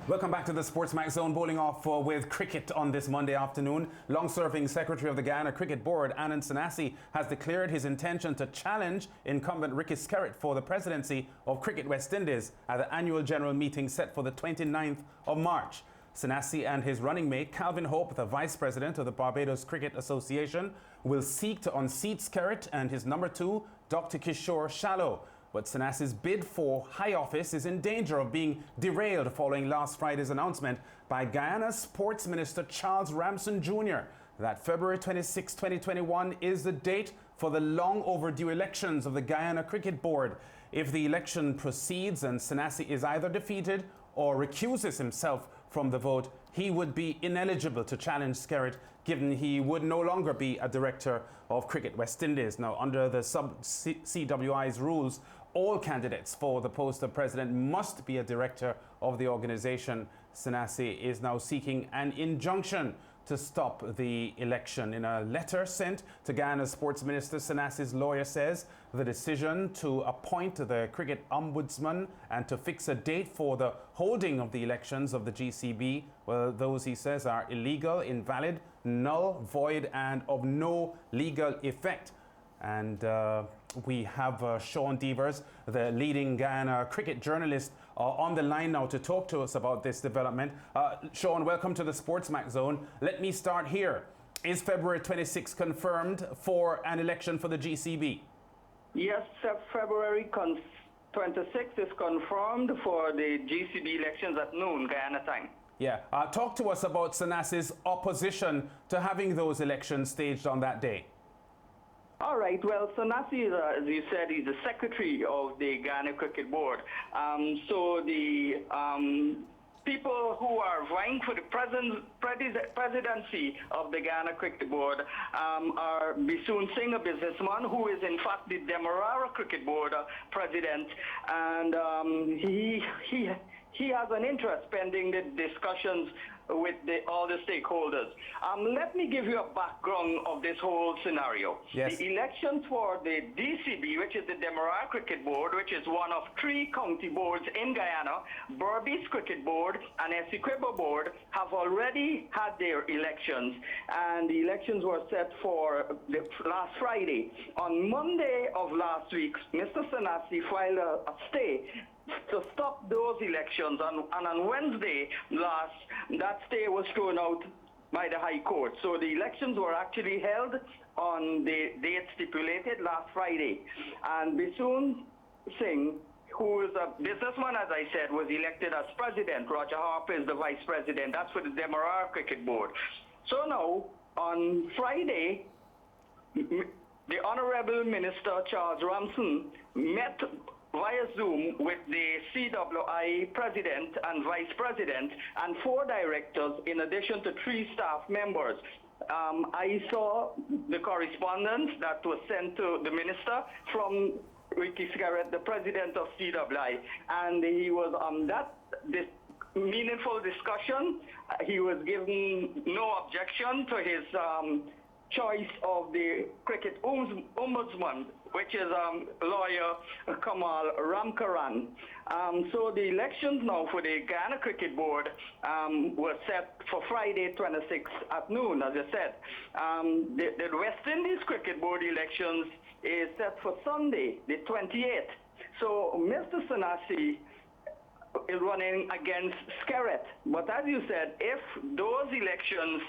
Welcome back to the SportsMax Zone, bowling off with cricket on this Monday afternoon. Long-serving Secretary of the Guyana Cricket Board, Anand Sanasie, has declared his intention to challenge incumbent Ricky Skerrit for the presidency of Cricket West Indies at the annual general meeting set for the 29th of March. Sanasi and his running mate, Calvin Hope, the Vice President of the Barbados Cricket Association, will seek to unseat Skerrit and his number two, Dr. Kishore Shallow. But Sanasi's bid for high office is in danger of being derailed following last Friday's announcement by Guyana's Sports Minister Charles Ramson Jr. that February 26, 2021 is the date for the long overdue elections of the Guyana Cricket Board. If the election proceeds and Sanasi is either defeated or recuses himself from the vote, he would be ineligible to challenge Skerrit, given he would no longer be a director of Cricket West Indies. Now, under the CWI's rules, all candidates for the post of president must be a director of the organization. Sanasi is now seeking an injunction to stop the election. In a letter sent to Guyana's sports minister, Sanasi's lawyer says the decision to appoint the cricket ombudsman and to fix a date for the holding of the elections of the GCB, well, those, he says, are illegal, invalid, null, void, and of no legal effect. And we have Sean Devers, the leading Guyana cricket journalist, on the line now to talk to us about this development. Sean, welcome to the SportsMax Zone. Let me start here. Is February 26 confirmed for an election for the GCB? Yes, February 26 is confirmed for the GCB elections at noon, Guyana time. Yeah. Talk to us about Sanasi's opposition to having those elections staged on that day. All right. Well, Sanasi, as you said, he's the secretary of the Guyana Cricket Board. So the people who are vying for the presidency of the Guyana Cricket Board are Bisoon Singh, a businessman who is in fact the Demerara Cricket Board president, and he has an interest pending the discussions with all the stakeholders. Let me give you a background of this whole scenario. Yes. The elections for the DCB, which is the Demerara Cricket Board, which is one of 3 county boards in Guyana, Berbice Cricket Board and Essequibo Board, have already had their elections, and the elections were set for last Friday. On Monday of last week, Mr. Sanasi filed a stay to stop those elections, and on Wednesday that stay was thrown out by the High Court. So the elections were actually held on the date stipulated last Friday, and Bisoon Singh, who is a businessman, as I said, was elected as president. Roger Harper is the vice president. That's for the Demerara Cricket Board. So now, on Friday, the Honorable Minister Charles Ramson met via Zoom with the CWI president and vice president and 4 directors in addition to 3 staff members. I saw the correspondence that was sent to the minister from Ricky Skerrit, the president of CWI, and he was on this meaningful discussion. He was given no objection to his choice of the cricket ombudsman, which is lawyer Kamal Ramkaran. So the elections now for the Guyana Cricket Board were set for Friday 26 at noon, as I said. The West Indies Cricket Board elections is set for Sunday, the 28th. So Mr. Sanasi is running against Skerrit. But as you said, if those elections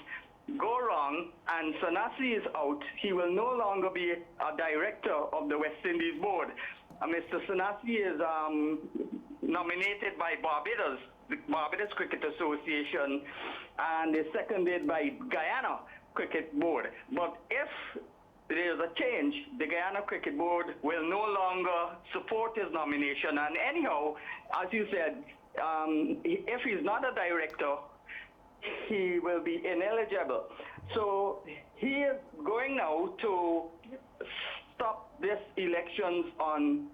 go wrong and Sanasi is out, he will no longer be a director of the West Indies Board. Mr. Sanasi is nominated by Barbados, the Barbados Cricket Association, and is seconded by Guyana Cricket Board. But if there is a change, the Guyana Cricket Board will no longer support his nomination. And anyhow, as you said, if he's not a director, he will be ineligible. So he is going now to stop these elections on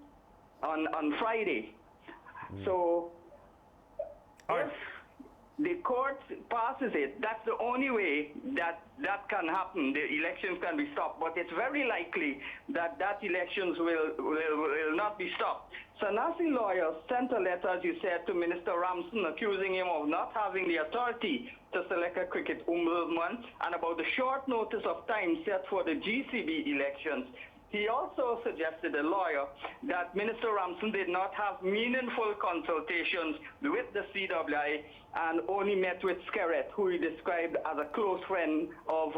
the court passes it, that's the only way that that can happen. The elections can be stopped, but it's very likely that elections will not be stopped. Sanasi lawyers sent a letter, as you said, to Minister Ramson accusing him of not having the authority to select a cricket ombudsman and about the short notice of time set for the GCB elections. He also suggested, a lawyer, that Minister Ramson did not have meaningful consultations with the CWI and only met with Skerrit, who he described as a close friend of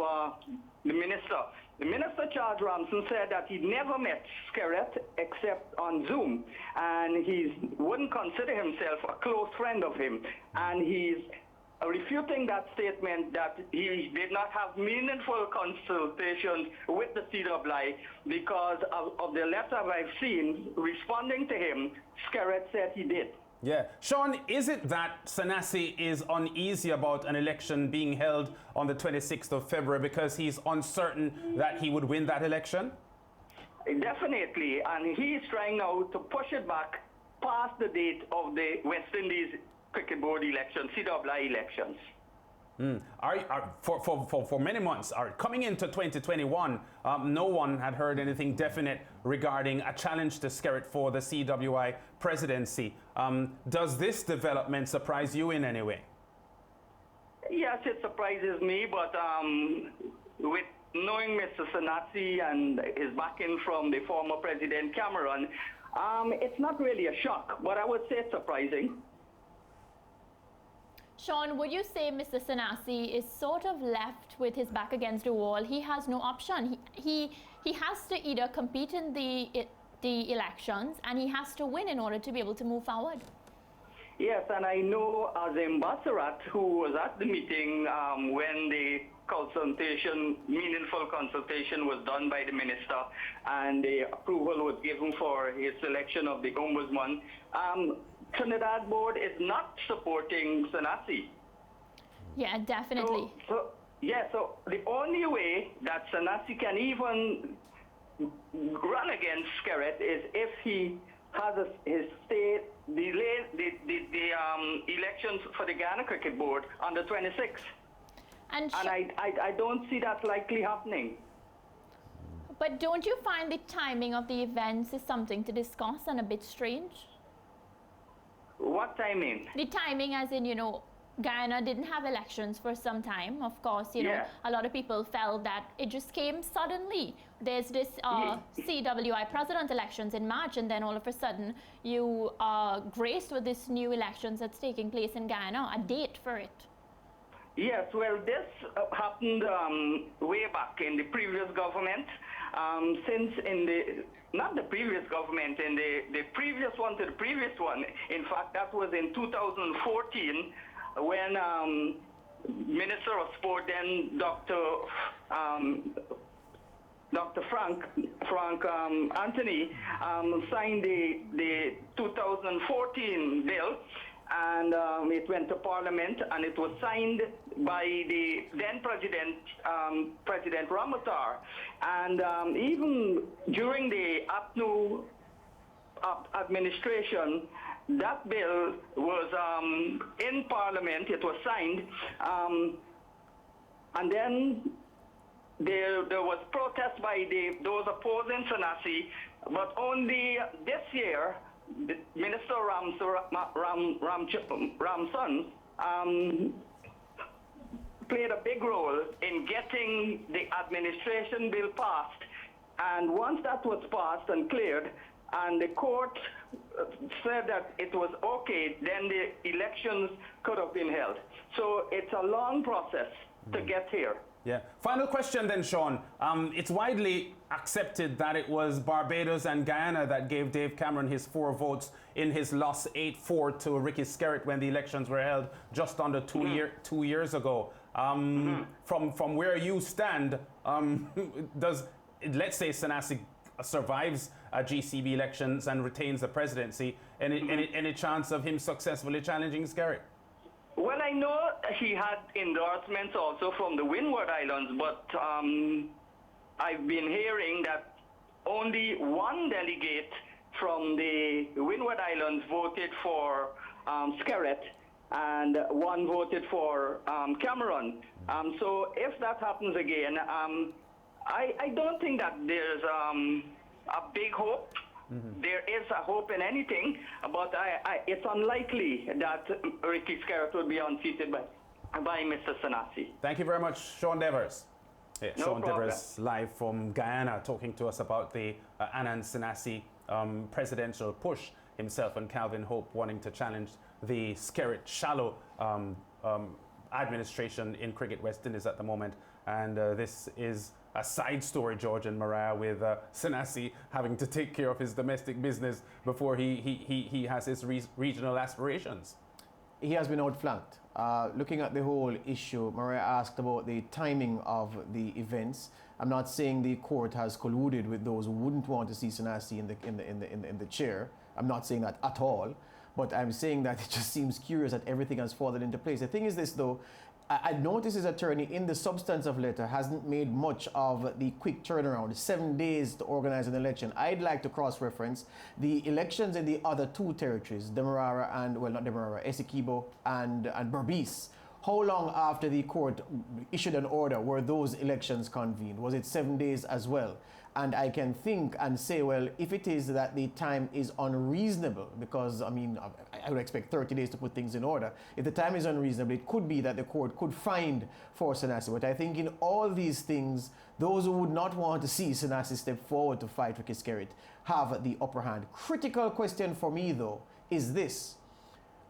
the minister. The minister, Charles Ramson, said that he never met Skerrit except on Zoom, and he wouldn't consider himself a close friend of him. And he's refuting that statement that he did not have meaningful consultations with the CWI because of the letter I've seen responding to him. Skerrit said he did. Yeah. Sean, is it that Sanasi is uneasy about an election being held on the 26th of February because he's uncertain that he would win that election? Definitely, and he's trying now to push it back past the date of the West Indies Cricket Board election, CWI elections. For many months, coming into 2021, no one had heard anything definite regarding a challenge to Skerrit for the CWI presidency. Does this development surprise you in any way? Yes, it surprises me, but with knowing Mr. Sanasi and his backing from the former President Cameron, it's not really a shock, but I would say it's surprising. Sean, would you say Mr. Sanasi is sort of left with his back against the wall? He has no option. He has to either compete in the elections, and he has to win in order to be able to move forward. Yes, and I know Azim Basarat, who was at the meeting when the meaningful consultation was done by the minister, and the approval was given for his selection of the ombudsman. Trinidad board is not supporting Sanasi. Yeah, definitely. So the only way that Sanasi can even run against Skerrit is if he has his state delay the elections for the Guyana Cricket Board on the 26th. And I don't see that likely happening. But don't you find the timing of the events is something to discuss and a bit strange? What timing? The timing as in, Guyana didn't have elections for some time. Of course, a lot of people felt that it just came suddenly. There's this CWI president elections in March, and then all of a sudden you are graced with this new elections that's taking place in Guyana, a date for it. Yes, well, this happened way back in the previous government. Not the previous government, in the previous one to the previous one. In fact, that was in 2014 when Minister of Sport, then Dr. Frank Anthony signed the 2014 bill, and it went to Parliament, and it was signed by the then President Ramatar. And even during the APNU administration, that bill was in Parliament, it was signed, and then there was protest by those opposing Sanasi, but only this year, Minister Ramson played a big role in getting the administration bill passed. And once that was passed and cleared, and the court said that it was okay, then the elections could have been held. So it's a long process to get here. Yeah. Final question then, Sean. It's widely accepted that it was Barbados and Guyana that gave Dave Cameron his 4 votes in his loss 8-4 to Ricky Skerrit when the elections were held just under 2 years ago. From where you stand, let's say Sanasi survives GCB elections and retains the presidency, any chance of him successfully challenging Skerrit? Well, I know he had endorsements also from the Windward Islands, but I've been hearing that only one delegate from the Windward Islands voted for Skerrit, and one voted for Cameron. So if that happens again, I don't think that there's a big hope. There is a hope in anything, but it's unlikely that Ricky Skerrit will be unseated by Mr. Sanasi. Thank you very much, Sean Devers. Yeah, No Sean problem. Devers live from Guyana talking to us about the Anand Sanasie presidential push, himself and Calvin Hope wanting to challenge the Skerrit shallow administration in Cricket West Indies at the moment. And this is a side story, George and Mariah, with Sanasi having to take care of his domestic business before he has his regional aspirations. He has been outflanked. Looking at the whole issue, Mariah asked about the timing of the events. I'm not saying the court has colluded with those who wouldn't want to see Sanasi in the chair. I'm not saying that at all. But I'm saying that it just seems curious that everything has fallen into place. The thing is this, though, I noticed his attorney in the substance of letter hasn't made much of the quick turnaround, 7 days to organize an election. I'd like to cross-reference the elections in the other two territories, Demerara and, well, not Demerara, Essequibo and Berbice. How long after the court issued an order were those elections convened? Was it 7 days as well? And I can think and say, well, if it is that the time is unreasonable, because, I mean, I would expect 30 days to put things in order. If the time is unreasonable, it could be that the court could find for Sanasi. But I think in all these things, those who would not want to see Sanasi step forward to fight Ricky Skerrit have the upper hand. Critical question for me, though, is this.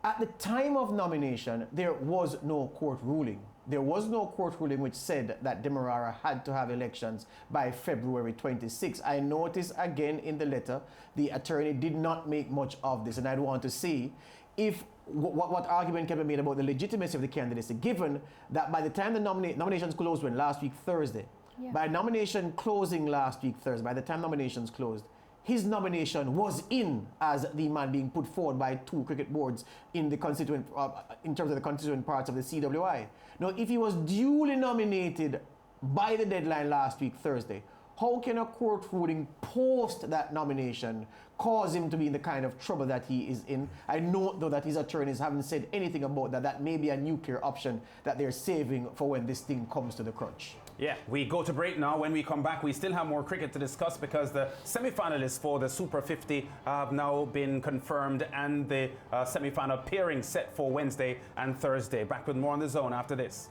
At the time of nomination, there was no court ruling. There was no court ruling which said that Demerara had to have elections by February 26. I noticed again in the letter, the attorney did not make much of this, and I'd want to see if what argument can be made about the legitimacy of the candidacy, given that by the time the nominations closed, when last week Thursday, by nomination closing last week Thursday, by the time nominations closed, his nomination was in as the man being put forward by two cricket boards in the constituent, in terms of the constituent parts of the CWI. Now, if he was duly nominated by the deadline last week, Thursday, how can a court ruling post that nomination cause him to be in the kind of trouble that he is in? I note, though, that his attorneys haven't said anything about that. That may be a nuclear option that they're saving for when this thing comes to the crunch. Yeah, we go to break now. When we come back, we still have more cricket to discuss because the semi-finalists for the Super 50 have now been confirmed and the semi-final pairing set for Wednesday and Thursday. Back with more on The Zone after this.